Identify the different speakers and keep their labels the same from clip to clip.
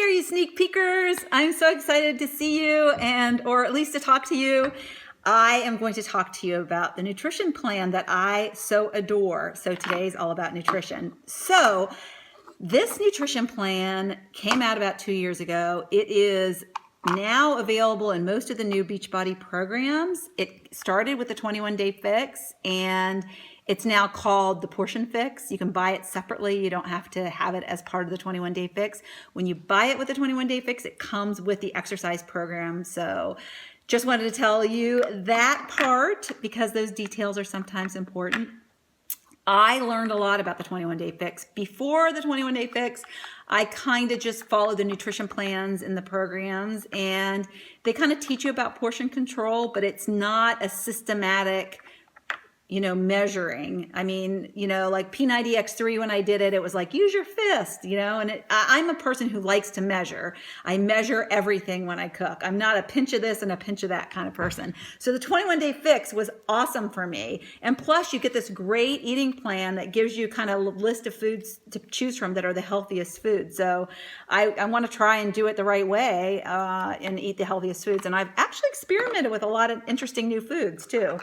Speaker 1: there, you sneak peekers. I'm so excited to see you or at least to talk to you. I am going to talk to you about the nutrition plan that I so adore. So today's all about nutrition. So this nutrition plan came out about 2 years ago. It is now available in most of the new Beachbody programs. It started with the 21-day fix, and it's now called the Portion Fix. You can buy it separately. You don't have to have it as part of the 21-day fix. When you buy it with the 21-day fix, it comes with the exercise program. So just wanted to tell you that part because those details are sometimes important. I learned a lot about the 21-day fix. Before the 21-day fix, I kind of just followed the nutrition plans in the programs, and they kind of teach you about portion control, but it's not a systematic, measuring. I mean, like P90X3, when I did it, it was like, use your fist, and I'm a person who likes to measure. I measure everything when I cook. I'm not a pinch of this and a pinch of that kind of person. So the 21-day fix was awesome for me. And plus you get this great eating plan that gives you kind of a list of foods to choose from that are the healthiest foods. So I want to try and do it the right way and eat the healthiest foods. And I've actually experimented with a lot of interesting new foods too.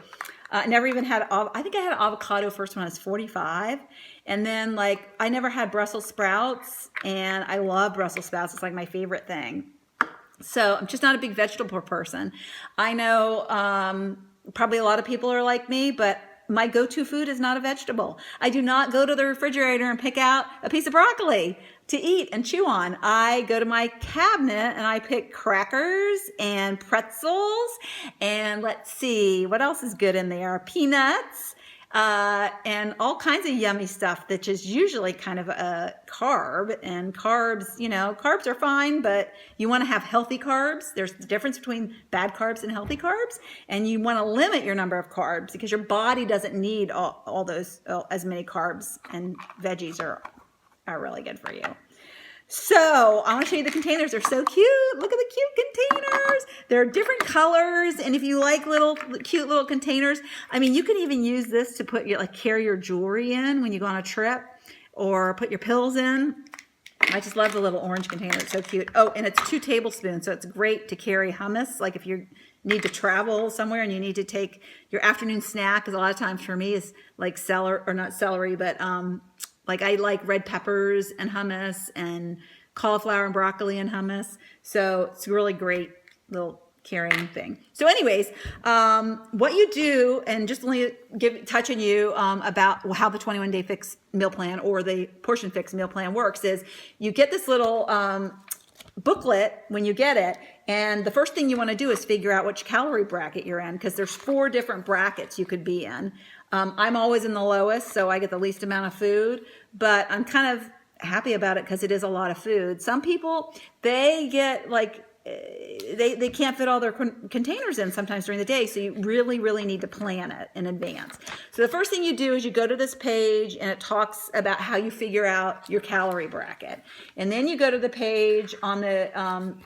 Speaker 1: Never even had, I think I had avocado first when I was 45. And then I never had Brussels sprouts, and I love Brussels sprouts. It's like my favorite thing. So I'm just not a big vegetable person. I know probably a lot of people are like me, but my go-to food is not a vegetable. I do not go to the refrigerator and pick out a piece of broccoli to eat and chew on. I go to my cabinet and I pick crackers and pretzels and let's see, what else is good in there? Peanuts and all kinds of yummy stuff that is usually kind of a carb. And carbs, carbs are fine, but you want to have healthy carbs. There's the difference between bad carbs and healthy carbs. And you want to limit your number of carbs because your body doesn't need all those, as many carbs, and veggies are really good for you. So I want to show you the containers. They're so cute. Look at the cute containers. They're different colors. And if you like cute little containers, I mean, you can even use this to put carry your jewelry in when you go on a trip or put your pills in. I just love the little orange container. It's so cute. Oh, and it's 2 tablespoons. So it's great to carry hummus. Like if you need to travel somewhere and you need to take your afternoon snack, because a lot of times for me is like celery, but I like red peppers and hummus and cauliflower and broccoli and hummus. So it's a really great little carrying thing. So anyways, what you do, and just let me touch on you about how the 21-day fix meal plan or the portion fix meal plan works is you get this little booklet when you get it. And the first thing you want to do is figure out which calorie bracket you're in, because there's 4 different brackets you could be in. I'm always in the lowest, so I get the least amount of food, but I'm kind of happy about it because it is a lot of food. Some people, they get they can't fit all their containers in sometimes during the day, so you really, really need to plan it in advance. So the first thing you do is you go to this page, and it talks about how you figure out your calorie bracket. And then you go to the page on the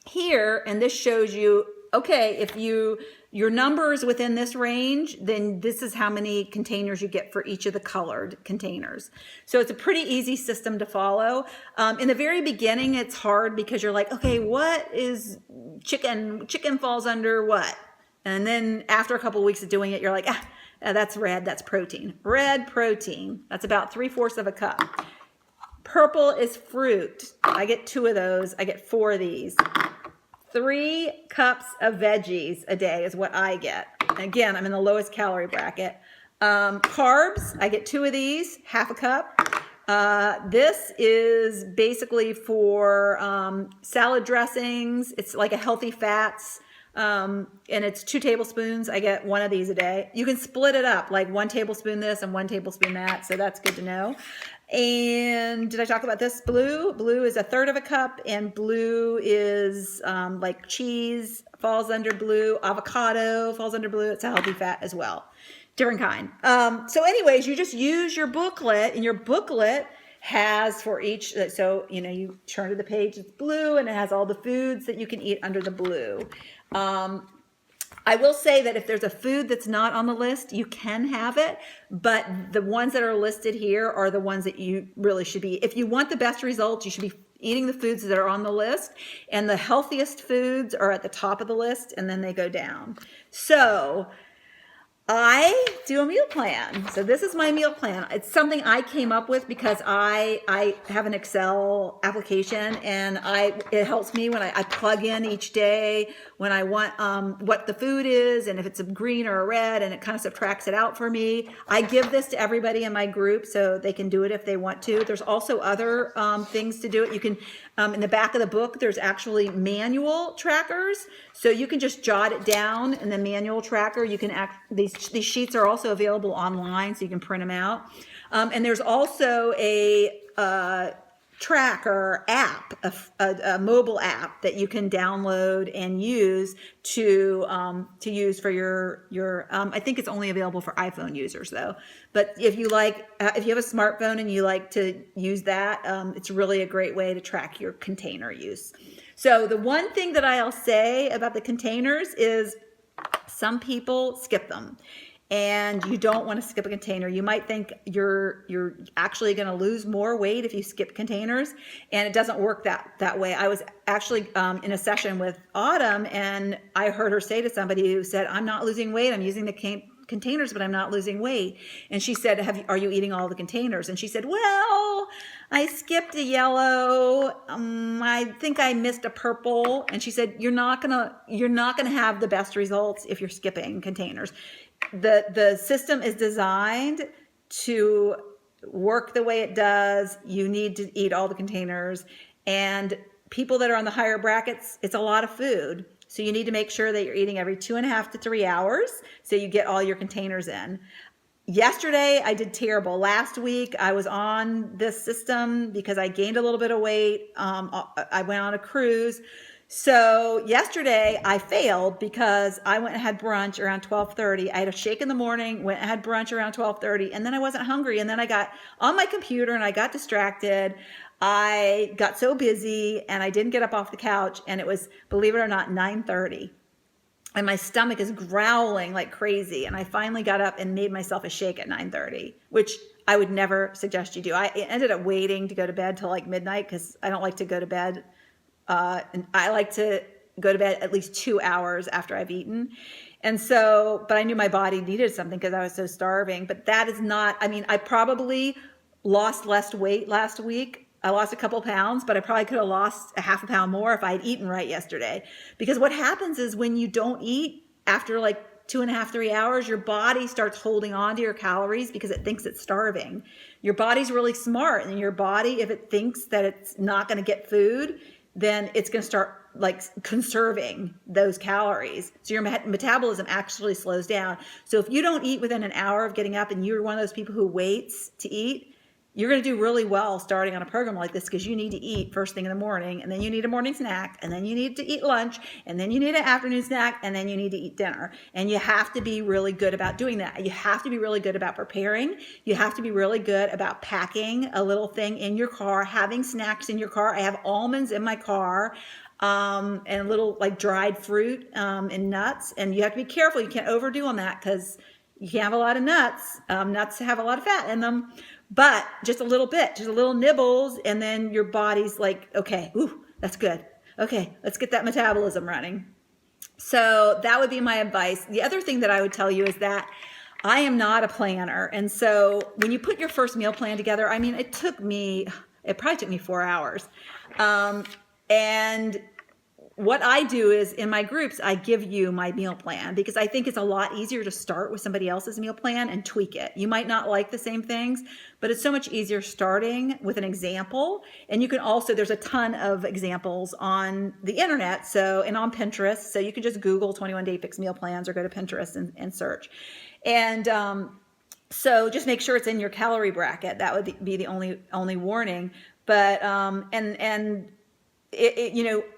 Speaker 1: here, and this shows you, okay, if your number is within this range, then this is how many containers you get for each of the colored containers. So it's a pretty easy system to follow. In the very beginning, it's hard because you're like, okay, what is chicken? Chicken falls under what? And then after a couple of weeks of doing it, you're like, that's red, that's protein. Red protein, that's about 3/4 of a cup. Purple is fruit. I get 2 of those. I get 4 of these. 3 cups of veggies a day is what I get. And again, I'm in the lowest calorie bracket. Carbs, I get 2 of these, 1/2 cup. This is basically for salad dressings. It's like a healthy fats. And it's 2 tablespoons. I get 1 of these a day. You can split it up, like 1 tablespoon this and 1 tablespoon that. So that's good to know. And did I talk about this? Blue? Blue is 1/3 of a cup, and blue is like cheese falls under blue. Avocado falls under blue. It's a healthy fat as well. Different kind. So anyways, you just use your booklet, and your booklet has for each, so you turn to the page, it's blue, and it has all the foods that you can eat under the blue. I will say that if there's a food that's not on the list, you can have it, but the ones that are listed here are the ones that you really should be. If you want the best results, you should be eating the foods that are on the list, and the healthiest foods are at the top of the list, and then they go down. So I do a meal plan. So this is my meal plan. It's something I came up with because I have an Excel application, and it helps me when I plug in each day when I want what the food is, and if it's a green or a red, and it kind of subtracts it out for me. I give this to everybody in my group so they can do it if they want to. There's also other things to do it. You can in the back of the book, there's actually manual trackers, so you can just jot it down in the manual tracker. You can these sheets are also available online, so you can print them out. And there's also a tracker app, a mobile app that you can download and use to use for your. I think it's only available for iPhone users though. But if you have a smartphone and you like to use that, it's really a great way to track your container use. So the one thing that I'll say about the containers is some people skip them. And you don't want to skip a container. You might think you're actually going to lose more weight if you skip containers, and it doesn't work that way. I was actually in a session with Autumn, and I heard her say to somebody who said, "I'm not losing weight. I'm using the containers, but I'm not losing weight." And she said, "Are you eating all the containers?" And she said, "Well, I skipped a yellow. I think I missed a purple." And she said, "You're not gonna have the best results if you're skipping containers." The system is designed to work the way it does. You need to eat all the containers, and people that are on the higher brackets, it's a lot of food. So you need to make sure that you're eating every 2.5 to 3 hours so you get all your containers in. Yesterday, I did terrible. Last week, I was on this system because I gained a little bit of weight. I went on a cruise. So yesterday I failed because I went and had brunch around 12:30. I had a shake in the morning, went and had brunch around 12:30, and then I wasn't hungry. And then I got on my computer and I got distracted. I got so busy and I didn't get up off the couch, and it was, believe it or not, 9:30. And my stomach is growling like crazy. And I finally got up and made myself a shake at 9:30, which I would never suggest you do. I ended up waiting to go to bed till like midnight because I don't like to go to bed. And I like to go to bed at least 2 hours after I've eaten. And so, but I knew my body needed something because I was so starving. But that is not, I probably lost less weight last week. I lost a couple pounds, but I probably could have lost a half a pound more if I had eaten right yesterday. Because what happens is when you don't eat after like 2.5, 3 hours, your body starts holding on to your calories because it thinks it's starving. Your body's really smart, and your body, if it thinks that it's not going to get food, then it's going to start like conserving those calories. So your metabolism actually slows down. So if you don't eat within an hour of getting up and you're one of those people who waits to eat, you're going to do really well starting on a program like this because you need to eat first thing in the morning, and then you need a morning snack, and then you need to eat lunch, and then you need an afternoon snack, and then you need to eat dinner. And you have to be really good about doing that. You have to be really good about preparing. You have to be really good about packing a little thing in your car, having snacks in your car. I have almonds in my car. And a little like dried fruit and nuts. And you have to be careful. You can't overdo on that because you can't have a lot of nuts. Nuts have a lot of fat in them. But just a little bit, just a little nibbles, and then your body's like, okay, ooh, that's good. Okay, let's get that metabolism running. So that would be my advice. The other thing that I would tell you is that I am not a planner. And so when you put your first meal plan together, it probably took me 4 hours. And what I do is in my groups, I give you my meal plan because I think it's a lot easier to start with somebody else's meal plan and tweak it. You might not like the same things, but it's so much easier starting with an example. And you can also, there's a ton of examples on the internet, and on Pinterest. So you can just Google 21 Day Fix meal plans or go to Pinterest and search. And so just make sure it's in your calorie bracket. That would be the only warning. But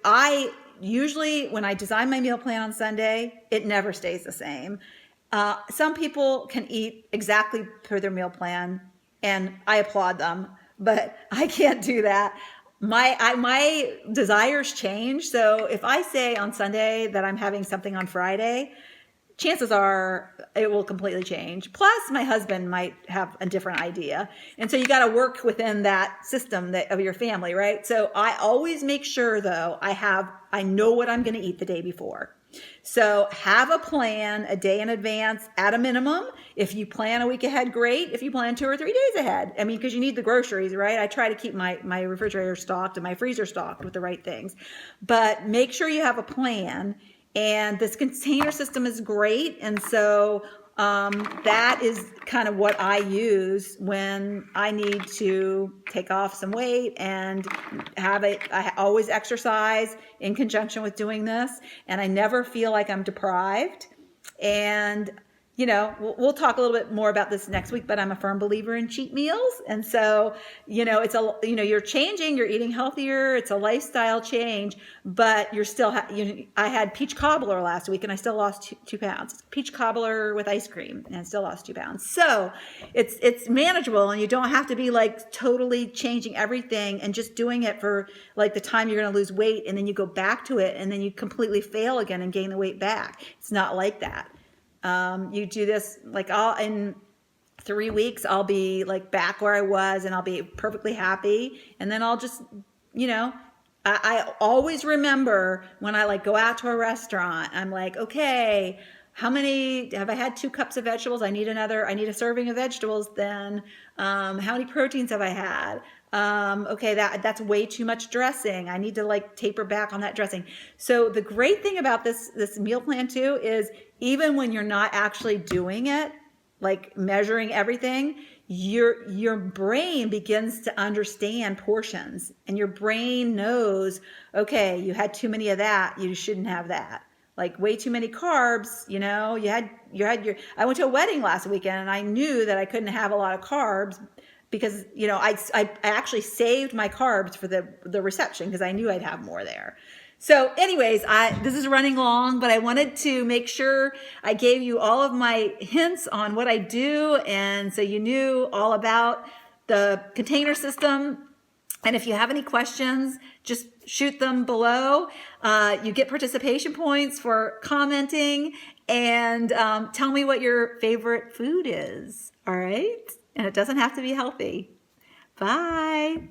Speaker 1: I usually, when I design my meal plan on Sunday, it never stays the same. Some people can eat exactly per their meal plan, and I applaud them, but I can't do that. My desires change. So if I say on Sunday that I'm having something on Friday, chances are it will completely change. Plus, my husband might have a different idea. And so you got to work within that system of your family, right? So I always make sure, though, I know what I'm going to eat the day before. So have a plan a day in advance at a minimum. If you plan a week ahead, great. If you plan 2 or 3 days ahead, I mean, because you need the groceries, right? I try to keep my refrigerator stocked and my freezer stocked with the right things. But make sure you have a plan. And this container system is great. And so that is kind of what I use when I need to take off some weight and I always exercise in conjunction with doing this. And I never feel like I'm deprived. And you know, we'll talk a little bit more about this next week, but I'm a firm believer in cheat meals. And so, you're changing, you're eating healthier. It's a lifestyle change, but you're still, I had peach cobbler last week and I still lost 2 pounds. Peach cobbler with ice cream and still lost 2 pounds. So it's manageable, and you don't have to be like totally changing everything and just doing it for like the time you're going to lose weight. And then you go back to it and then you completely fail again and gain the weight back. It's not like that. You do this like in 3 weeks, I'll be like back where I was and I'll be perfectly happy. And then I'll just, I always remember when I like go out to a restaurant, I'm like, okay, how many, have I had 2 cups of vegetables? I need a serving of vegetables then. How many proteins have I had? Okay, that's way too much dressing. I need to like taper back on that dressing. So the great thing about this meal plan too is even when you're not actually doing it, like measuring everything, your brain begins to understand portions, and your brain knows, okay, you had too many of that, you shouldn't have that. Like way too many carbs, I went to a wedding last weekend and I knew that I couldn't have a lot of carbs because, I actually saved my carbs for the reception because I knew I'd have more there. So anyways, this is running long, but I wanted to make sure I gave you all of my hints on what I do. And so you knew all about the container system. And if you have any questions, just shoot them below. You get participation points for commenting, and tell me what your favorite food is. All right. And it doesn't have to be healthy. Bye.